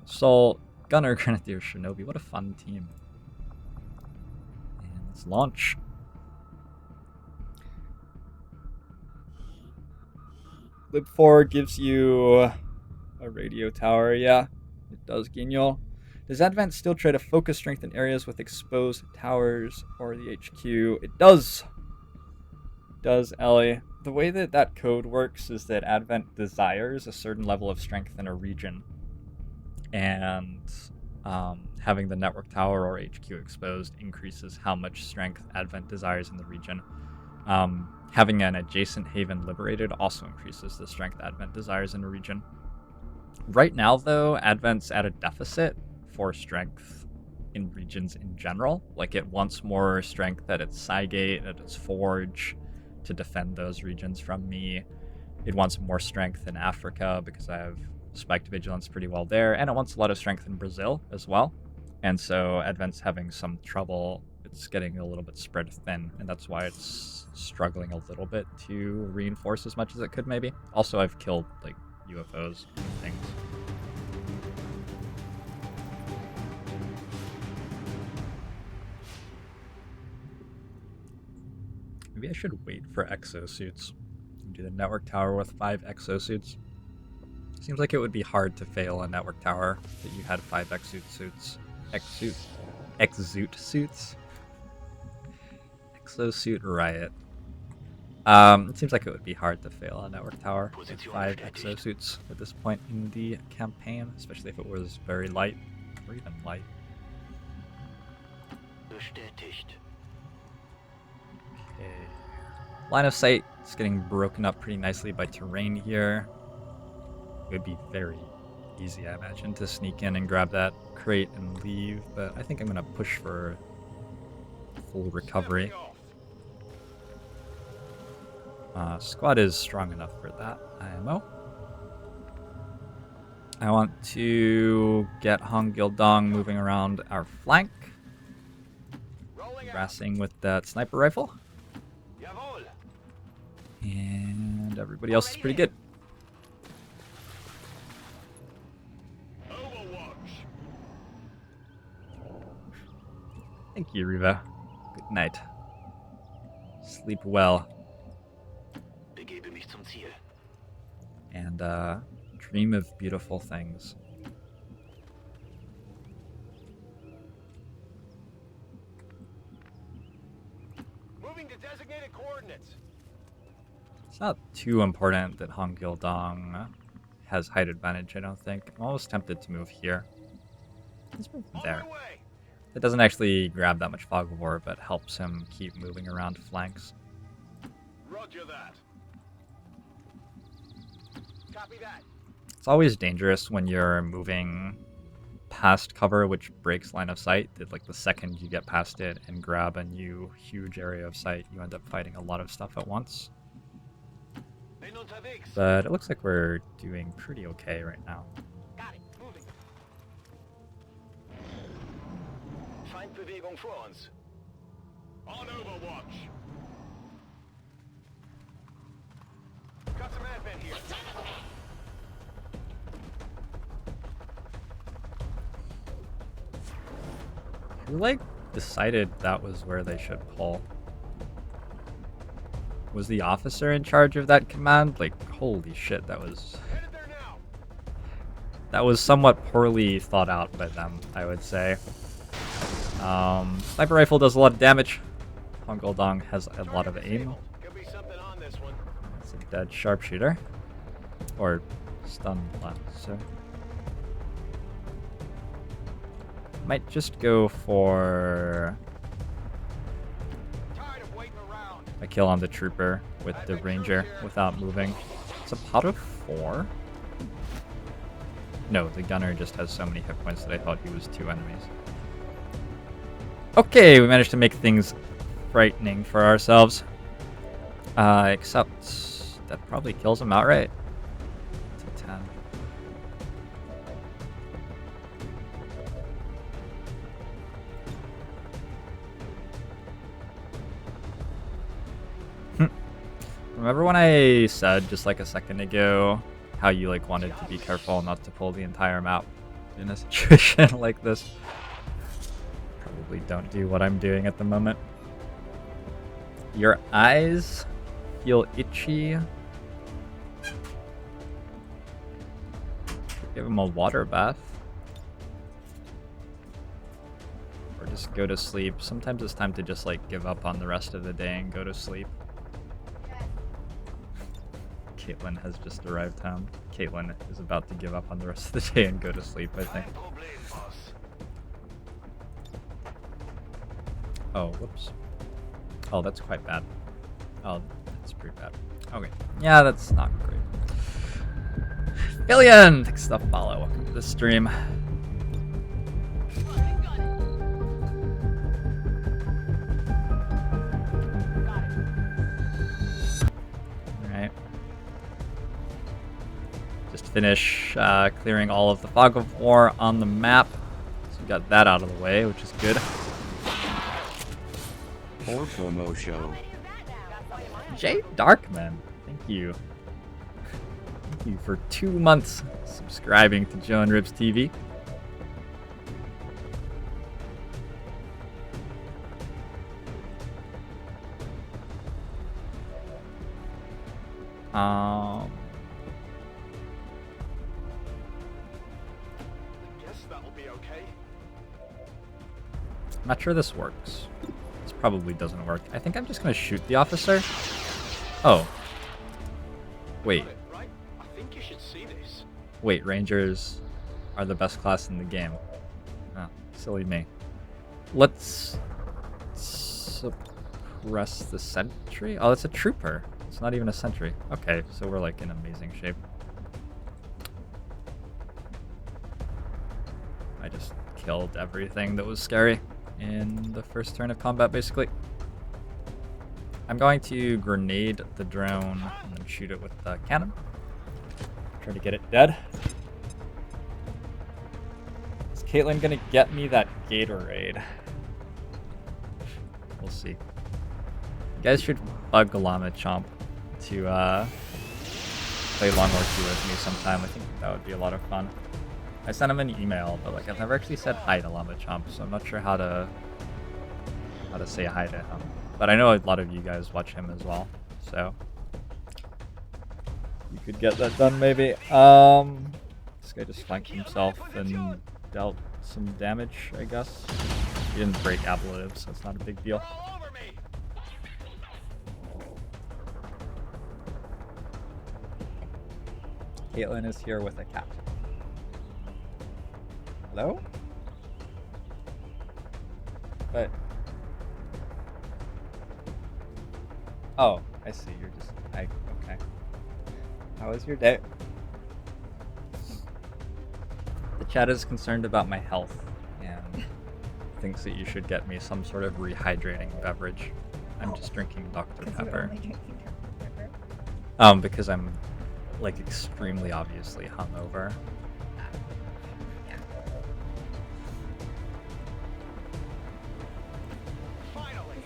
Assault, Gunner, Grenadier, Shinobi. What a fun team. And let's launch. Lib 4 gives you a radio tower. Yeah, it does, Guignol. Does Advent still try to focus strength in areas with exposed towers or the HQ? It does. It does, Ellie. The way that that code works is that Advent desires a certain level of strength in a region. And having the network tower or HQ exposed increases how much strength Advent desires in the region. Having an adjacent haven liberated also increases the strength Advent desires in a region. Right now, though, Advent's at a deficit for strength in regions in general. Like, it wants more strength at its Cygate, at its Forge, to defend those regions from me. It wants more strength in Africa because I have spiked vigilance pretty well there, and it wants a lot of strength in Brazil as well. And so Advent's having some trouble. It's getting a little bit spread thin, and that's why it's struggling a little bit to reinforce as much as it could, maybe. Also, I've killed, like, UFOs and things. Maybe I should wait for EXO Suits and do the network tower with 5 EXO Suits. Seems like it would be hard to fail a network tower that you had 5 EXO Suits. EXO Suits? EXO Suit Riot. It seems like it would be hard to fail a network tower with 5 EXO Suits at this point in the campaign, especially if it was very light, or even light. Bestätigt. Okay. Line of sight is getting broken up pretty nicely by terrain here. It would be very easy, I imagine, to sneak in and grab that crate and leave, but I think I'm going to push for full recovery. Squad is strong enough for that IMO. I want to get Hong Gildong moving around our flank, harassing with that sniper rifle. And everybody else is pretty good. Thank you, Riva. Good night. Sleep well. Begebe mich zum Ziel. And dream of beautiful things. Moving to designated coordinates. It's not too important that Hong Gildong has height advantage, I don't think. I'm almost tempted to move here. Let's move there. It doesn't actually grab that much fog of war, but helps him keep moving around flanks. Roger that. Copy that. It's always dangerous when you're moving past cover, which breaks line of sight. That, like, the second you get past it and grab a new huge area of sight, you end up fighting a lot of stuff at once. But it looks like we're doing pretty okay right now. Got it. Moving. Feindbewegung vor uns. On Overwatch. Got some advent here. Who, like, decided that was where they should pull? Was the officer in charge of that command? Like, holy shit, that was somewhat poorly thought out by them, I would say. Sniper rifle does a lot of damage. Hong Gildong has a lot of aim. That's a dead sharpshooter. Or stun blaster. Might just go for a kill on the trooper with the ranger without moving. It's a pot of 4? No, the gunner just has so many hit points that I thought he was 2 enemies. Okay, we managed to make things frightening for ourselves. Except that probably kills him outright. It's a 10. Remember when I said just like a second ago how you like wanted to be careful not to pull the entire map? in a situation like this. Probably don't do what I'm doing at the moment. Your eyes feel itchy. Give him a water bath. Or just go to sleep. Sometimes it's time to just like give up on the rest of the day and go to sleep. Caitlin has just arrived home. Caitlin is about to give up on the rest of the day and go to sleep, I think. Oh, whoops. Oh, that's quite bad. Oh, that's pretty bad. Okay. Yeah, that's not great. Billion! Thanks for the follow. Welcome to the stream. Alright. Just finish clearing all of the fog of war on the map. So we got that out of the way, which is good. Or promo show. Jay Darkman, thank you. Thank you for 2 months subscribing to JoINrbs TV. Guess that'll be okay. I'm not sure this works. This probably doesn't work. I think I'm just gonna shoot the officer. Oh. Wait. Right? I think you should see this. Wait, Rangers are the best class in the game. Oh, silly me. Let's suppress the sentry. Oh, it's a trooper. It's not even a sentry. Okay, so we're like in amazing shape. I just killed everything that was scary in the first turn of combat, basically. I'm going to grenade the drone and then shoot it with the cannon. Try to get it dead. Is Caitlin gonna get me that Gatorade? We'll see. You guys should bug Llama Chomp to play Long War 2 with me sometime. I think that would be a lot of fun. I sent him an email, but like I've never actually said hi to Llama Chomp, so I'm not sure how to say hi to him. But I know a lot of you guys watch him as well, so you could get that done maybe. This guy just flanked himself and dealt some damage, I guess. He didn't break ablative, so it's not a big deal. All over me. Caitlin is here with a cat. Hello? What? Oh, I see. You're just... okay. How was your day? The chat is concerned about my health and thinks that you should get me some sort of rehydrating beverage. I'm just drinking Dr. Pepper. Because I'm like extremely obviously hungover. Finally.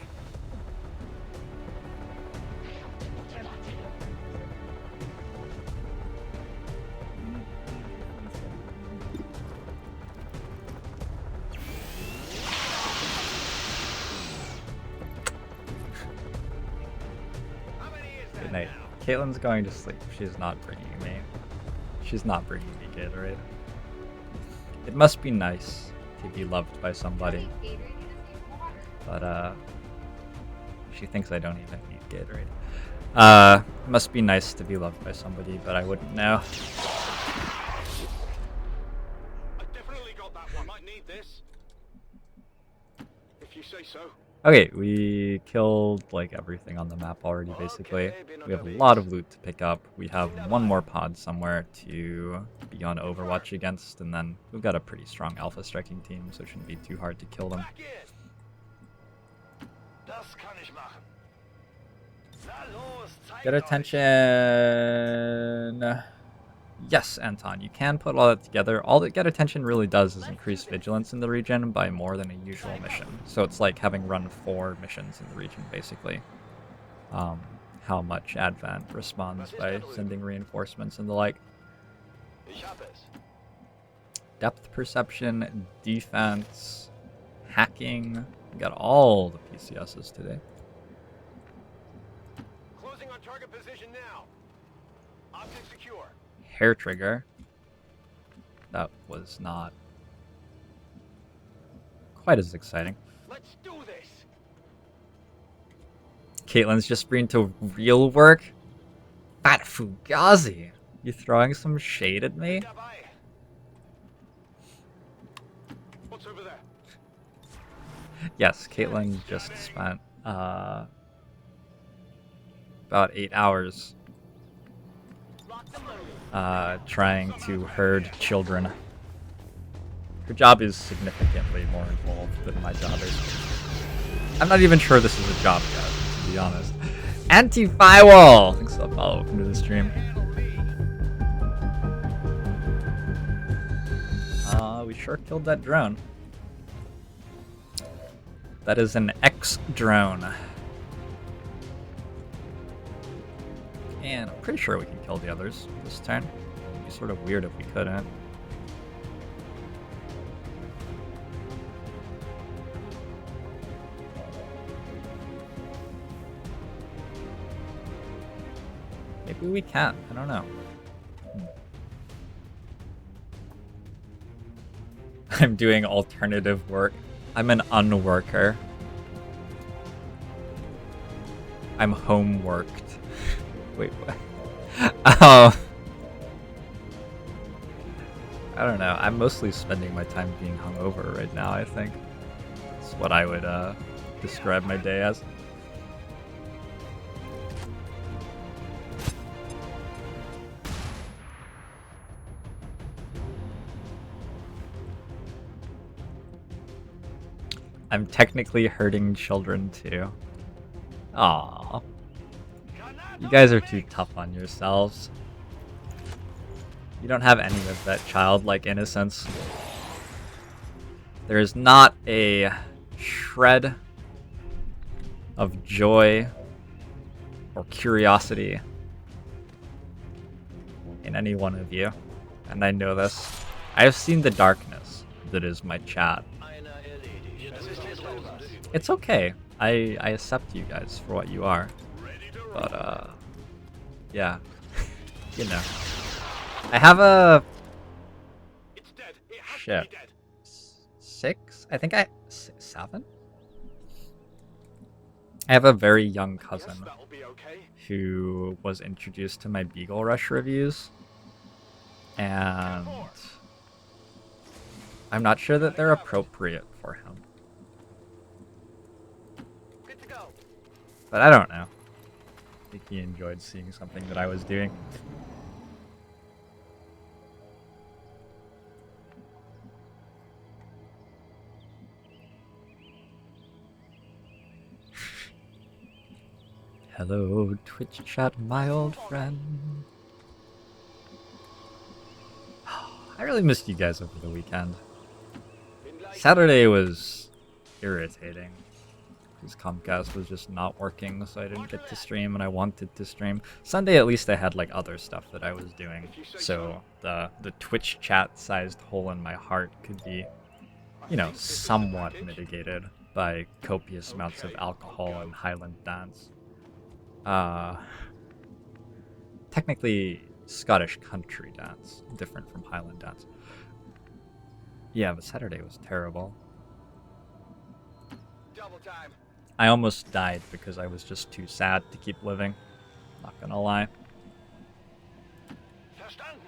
How many is that Good night. now? Caitlin's going to sleep. She's not bringing me Gatorade. It must be nice to be loved by somebody. But she thinks I don't even need Gatorade. It must be nice to be loved by somebody, but I wouldn't know. I definitely got that one. Might need this. If you say so. Okay, we killed like everything on the map already, basically. We have a lot of loot to pick up. We have one more pod somewhere to be on Overwatch against, and then we've got a pretty strong alpha striking team, so it shouldn't be too hard to kill them. Back in. Das kann ich machen. Na los, zeigt Get euch. attention! Yes, Anton, you can put all that together. All that Get Attention really does is increase vigilance in the region by more than a usual mission. So it's like having run 4 missions in the region, basically. How much Advent responds by sending reinforcements and the like. Ich hab es. depth perception, defense, hacking. We got all the PCSs today. Closing on target position now. Object secure. Hair trigger. That was not quite as exciting. Let's do this. Caitlin's just been to real work. Fat Fugazi, you throwing some shade at me? Dabei. What's over there? Yes, Caitlin just spent about 8 hours trying to herd children. Her job is significantly more involved than my job is. I'm not even sure this is a job yet, to be honest. Anti-firewall! Thanks for welcome to the stream. We sure killed that drone. That is an X drone. And I'm pretty sure we can kill the others this turn. It'd be sort of weird if we couldn't. Maybe we can't. I don't know. I'm doing alternative work. I'm an unworker. I'm homeworked. Wait, what? Oh. I don't know. I'm mostly spending my time being hungover right now, I think. That's what I would describe my day as. I'm technically hurting children too. Aww. You guys are too tough on yourselves. You don't have any of that childlike innocence. There is not a shred of joy or curiosity in any one of you. And I know this. I have seen the darkness that is my chat. It's okay. I accept you guys for what you are. But, yeah. You know. I have a... Shit. 6? I think 7? I have a very young cousin who was introduced to my Beagle Rush reviews. And... I'm not sure that they're appropriate for him. But I don't know. I think he enjoyed seeing something that I was doing. Hello, Twitch chat, my old friend. I really missed you guys over the weekend. Saturday was irritating. Because Comcast was just not working, so I didn't get to stream, and I wanted to stream. Sunday, at least I had like other stuff that I was doing, so the Twitch chat-sized hole in my heart could be, you know, somewhat mitigated by copious amounts of alcohol and Highland dance. Technically Scottish country dance, different from Highland dance. Yeah, but Saturday was terrible. Double time. I almost died because I was just too sad to keep living. Not gonna lie. Verstanden.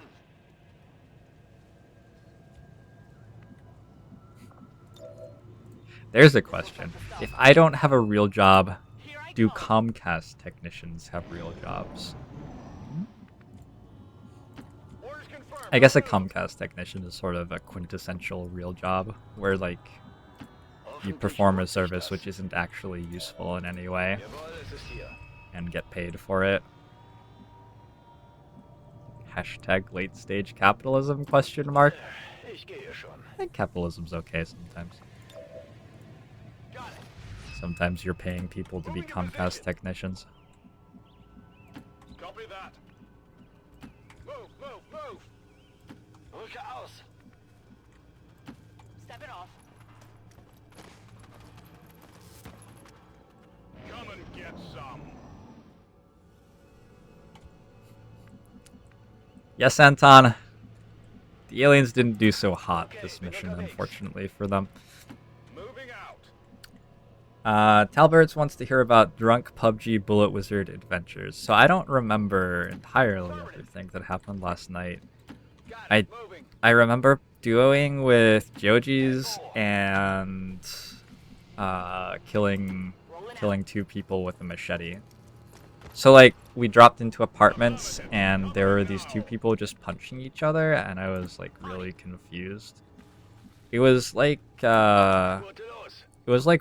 There's a question. If I don't have a real job, do Comcast technicians have real jobs? I guess a Comcast technician is sort of a quintessential real job, where like you perform a service which isn't actually useful in any way and get paid for it. Hashtag late stage capitalism question mark. I think capitalism's okay sometimes. Sometimes you're paying people to be Comcast technicians. Copy that. Move, move, move. Rücke aus. Yes, Anton. The aliens didn't do so hot this mission, unfortunately for them. Moving out. Talberts wants to hear about Drunk PUBG Bullet Wizard Adventures. So I don't remember entirely everything that happened last night. Got it. Moving. I remember duoing with Joji's and killing 2 people with a machete. So like we dropped into apartments and there were these 2 people just punching each other, and I was like really confused. It was like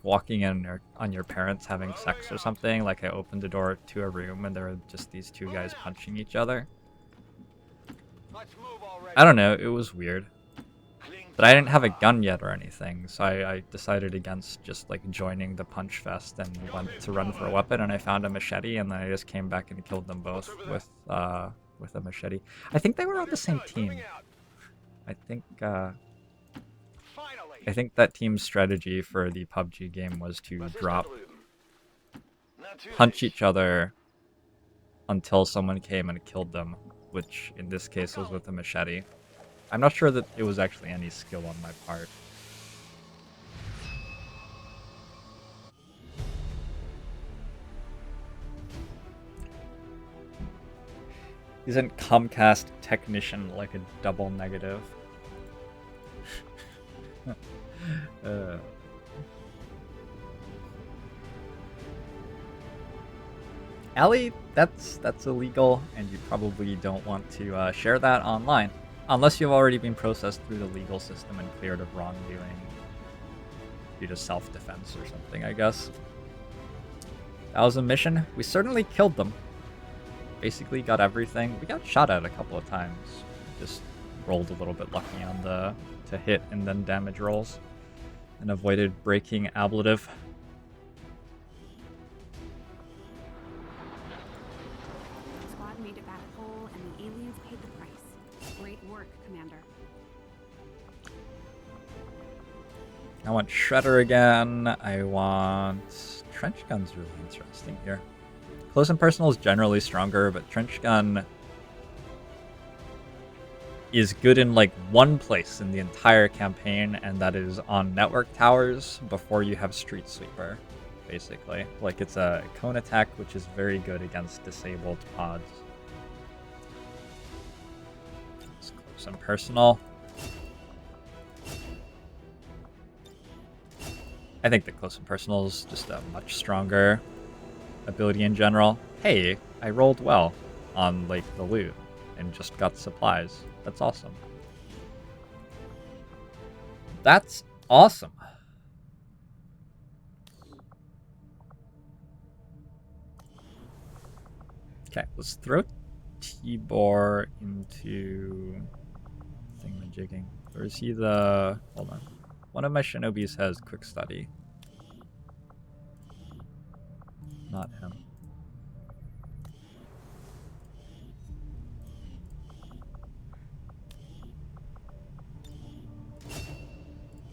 walking in on your parents having sex or something. Like I opened the door to a room and there were just these 2 guys punching each other. Let's move already. I don't know, it was weird. But I didn't have a gun yet or anything, so I decided against just like joining the punch fest and went to run for a weapon, and I found a machete, and then I just came back and killed them both with a machete. I think they were on the same team. I think that team's strategy for the PUBG game was to drop, punch each other until someone came and killed them, which in this case was with a machete. I'm not sure that it was actually any skill on my part. Isn't Comcast technician like a double negative? Allie, that's illegal, and you probably don't want to share that online. Unless you've already been processed through the legal system and cleared of wrongdoing due to self-defense or something, I guess. That was a mission. We certainly killed them. Basically got everything. We got shot at a couple of times. Just rolled a little bit lucky on the to hit and then damage rolls. And avoided breaking ablative. Squad made it back whole, and the aliens paid the price. Great work, Commander. I want Shredder again. I want... Trench Gun's really interesting here. Close and personal is generally stronger, but Trench Gun is good in like one place in the entire campaign, and that is on network towers before you have Street Sweeper, basically. Like it's a cone attack, which is very good against disabled pods. It's close and personal. I think that close and personal is just a much stronger ability in general. Hey, I rolled well on like the loot and just got supplies. That's awesome. That's awesome. Okay, let's throw T-Bar into thingamajigging. Or is he the... Hold on. One of my shinobis has quick study. Not him.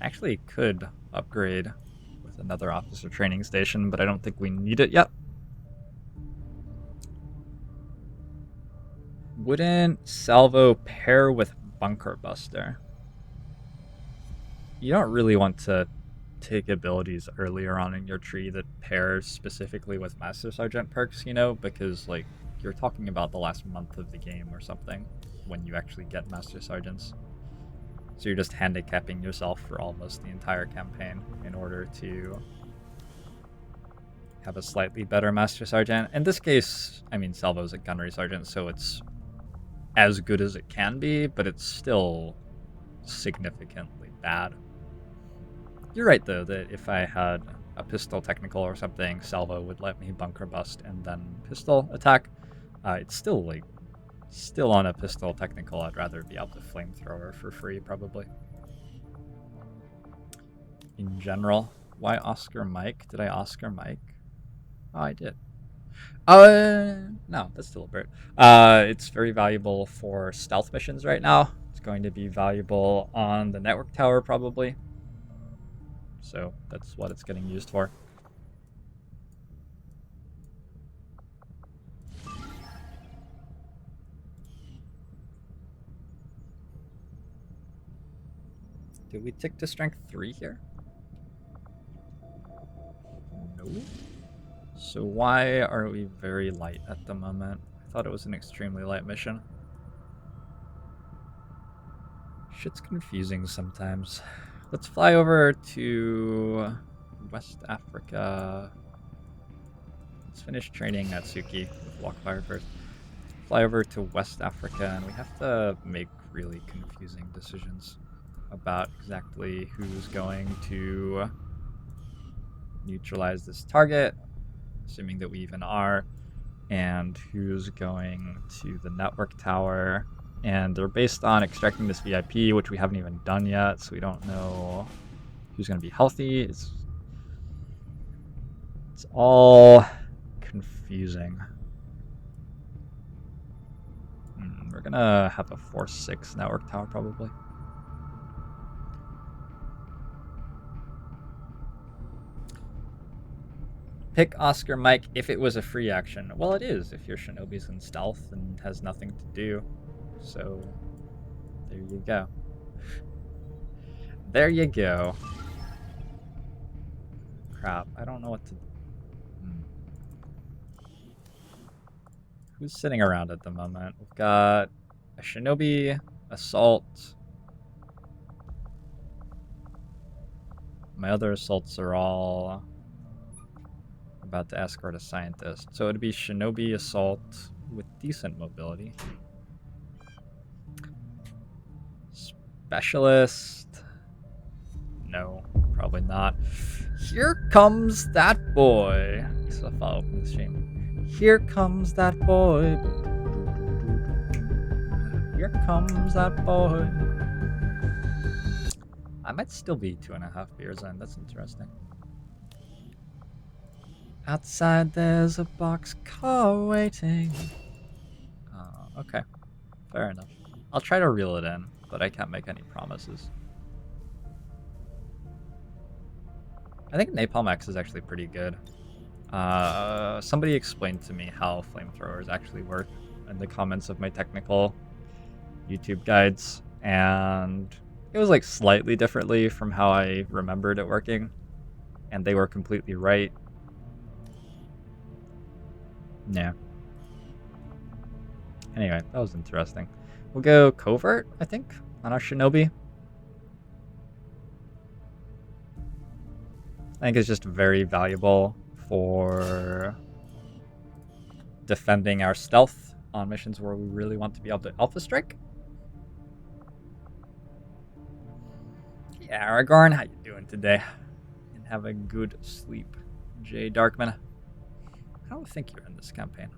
Actually could upgrade with another officer training station, but I don't think we need it yet. Wouldn't Salvo pair with Bunker Buster? You don't really want to take abilities earlier on in your tree that pair specifically with Master Sergeant perks, you know, because like you're talking about the last month of the game or something when you actually get Master Sergeants. So you're just handicapping yourself for almost the entire campaign in order to have a slightly better Master Sergeant. In this case, I mean, Salvo's a Gunnery Sergeant, so it's as good as it can be, but it's still significantly bad. You're right, though, that if I had a pistol technical or something, Salvo would let me bunker bust and then pistol attack. It's still, like, still on a pistol technical. I'd rather be able to flamethrower for free, probably. In general. Why Oscar Mike? Did I Oscar Mike? Oh, I did. No, that's still a bird. It's very valuable for stealth missions right now. It's going to be valuable on the network tower, probably. So that's what it's getting used for. Did we tick to strength 3 here? No. So why are we very light at the moment? I thought it was an extremely light mission. Shit's confusing sometimes. Let's fly over to West Africa. Let's finish training Natsuki with Walkfire first. Fly over to West Africa, and we have to make really confusing decisions about exactly who's going to neutralize this target, assuming that we even are, and who's going to the network tower. And they're based on extracting this VIP, which we haven't even done yet, so we don't know who's going to be healthy. It's all confusing. We're going to have a 4-6 network tower, probably. Pick Oscar Mike if it was a free action. Well, it is if your Shinobi's in stealth and has nothing to do. So, there you go. There you go. Crap, I don't know what to... Who's sitting around at the moment? We've got a Shinobi, Assault. My other assaults are all about to escort a scientist. So it'd be Shinobi, Assault with decent mobility. Specialist. No, probably not. Here comes that boy. So I'll follow up with the stream. Here comes that boy. Here comes that boy. I might still be 2.5 beers in. That's interesting. Outside there's a boxcar waiting. Oh, okay. Fair enough. I'll try to reel it in, but I can't make any promises. I think Napalm X is actually pretty good. Somebody explained to me how flamethrowers actually work in the comments of my technical YouTube guides, and it was like slightly differently from how I remembered it working, and they were completely right. Yeah. Anyway, that was interesting. We'll go Covert, I think, on our Shinobi. I think it's just very valuable for defending our stealth on missions where we really want to be able to Alpha Strike. Yeah, Aragorn, how you doing today? And have a good sleep, Jay Darkman. I don't think you're in this campaign.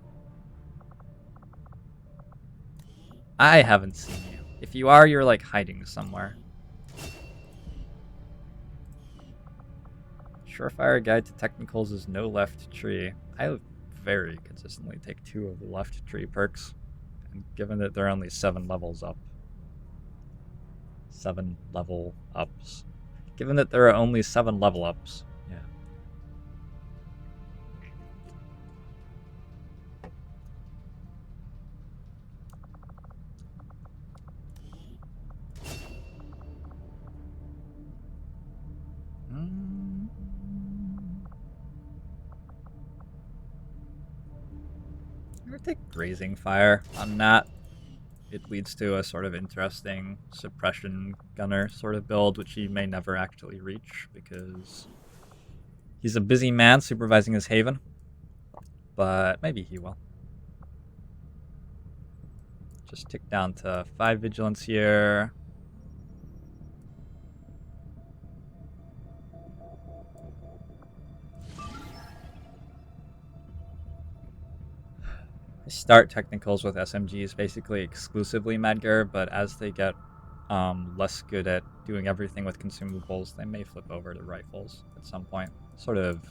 I haven't seen you. If you are, you're like hiding somewhere. Surefire guide to technicals is no left tree. I very consistently take 2 of the left tree perks. And given that they're only 7 levels up. 7 level ups. Given that there are only 7 level ups. Yeah. I'm gonna take Grazing Fire on Nat. It leads to a sort of interesting suppression gunner sort of build, which he may never actually reach because he's a busy man supervising his haven. But maybe he will. Just tick down to 5 vigilance here. I start technicals with SMGs basically exclusively Madger, but as they get less good at doing everything with consumables, they may flip over to rifles at some point. Sort of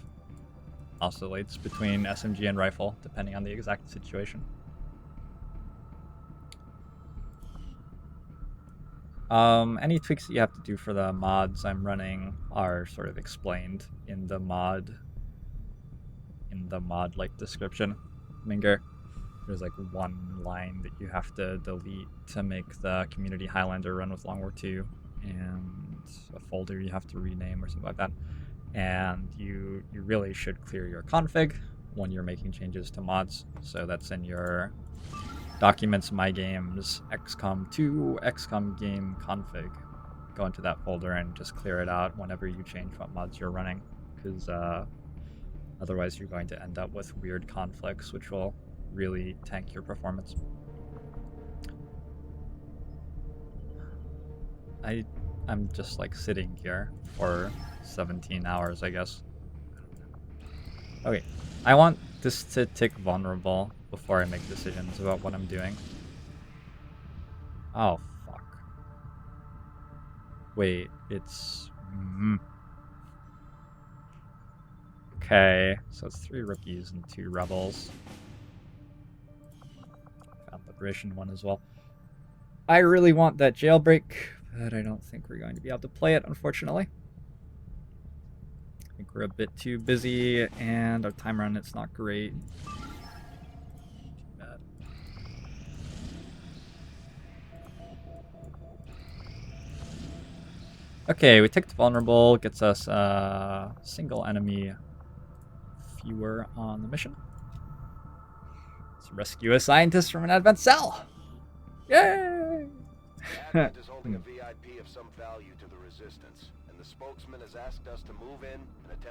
oscillates between SMG and rifle, depending on the exact situation. Any tweaks that you have to do for the mods I'm running are sort of explained in the mod like description. Minger. There's like one line that you have to delete to make the community Highlander run with Long War 2, and a folder you have to rename or something like that. And you really should clear your config when you're making changes to mods. So that's in your Documents, My Games, XCOM 2, XCOM game config. Go into that folder and just clear it out whenever you change what mods you're running, because otherwise you're going to end up with weird conflicts, which will really tank your performance. I'm just like sitting here for 17 hours, I guess. Okay, I want this to tick vulnerable before I make decisions about what I'm doing. Oh, fuck. Wait, it's... Okay, so it's 3 rookies and 2 rebels. Found Liberation 1 as well. I really want that jailbreak, but I don't think we're going to be able to play it, unfortunately. I think we're a bit too busy, and our timer on it's not great. Too bad. Okay, we ticked vulnerable, gets us a single enemy fewer on the mission. Let's rescue a scientist from an advent cell! Yay! Advent is holding a VIP of some value to the Resistance, and the spokesman has asked us to move in and attempt